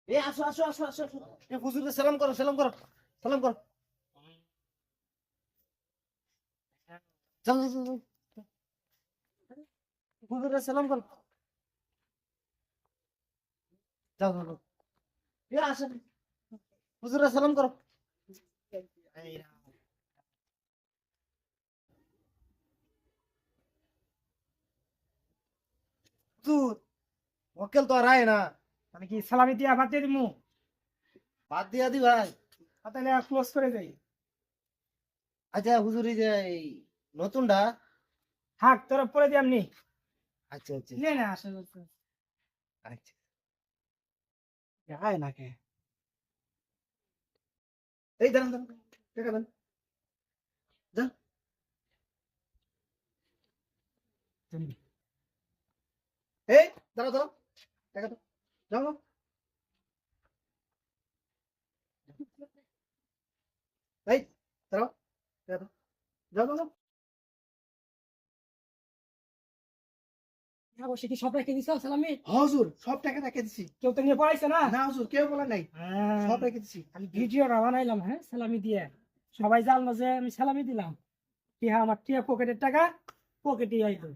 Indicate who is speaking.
Speaker 1: এ আসো আসো আসো আসো আসো। এ হুজুরে সালাম করো সালাম করো সালাম করো। যাও যাও যাও, যাও। হুজুরে সালাম করো। যাও যাও যাও। এ আসো হুজুরে সালাম করো। এই রাম। হুজুর মক্কেল তো আর আয় না।
Speaker 2: মানে কি সালামি দিয়া বাদ দিয়ে দিমু?
Speaker 1: বাদ দিয়া দি ভাই।
Speaker 2: তাহলে ক্লোজ করে দেই।
Speaker 1: আচ্ছা হুজুর এই যে এই নতুনটা।
Speaker 2: থাক তোরা পরে দিয়াম নি।
Speaker 1: আচ্ছা আচ্ছা
Speaker 2: নে না আসলে
Speaker 1: আচ্ছা।
Speaker 2: আয় না কে।
Speaker 1: এই দাঁড়ান দাঁড়ান টাকা দেন। যান। এই দাঁড়াও দাঁড়াও টাকা দাও। যাও যাও। এই দাঁড়াও টাকা দাও। যাও যাও যাও।
Speaker 2: বসে কি সব রেখে দিছ সালামি?
Speaker 1: হ্যাঁ, হুজুর সব টাকা রেখে দিছি।
Speaker 2: কেউ তো নিয়ে পড়াইছে না?
Speaker 1: না হুজুর কেউ বলে নাই।
Speaker 2: হ্যাঁ,
Speaker 1: সব রেখে দিছি।
Speaker 2: আমি ভিডিওটা বানাইলাম হ্যাঁ সালামি দিয়ে। সবাই জানলো যে আমি সালামি দিলাম। টিয়া আমার টিয়া পকেটের টাকা পকেটে আইলো।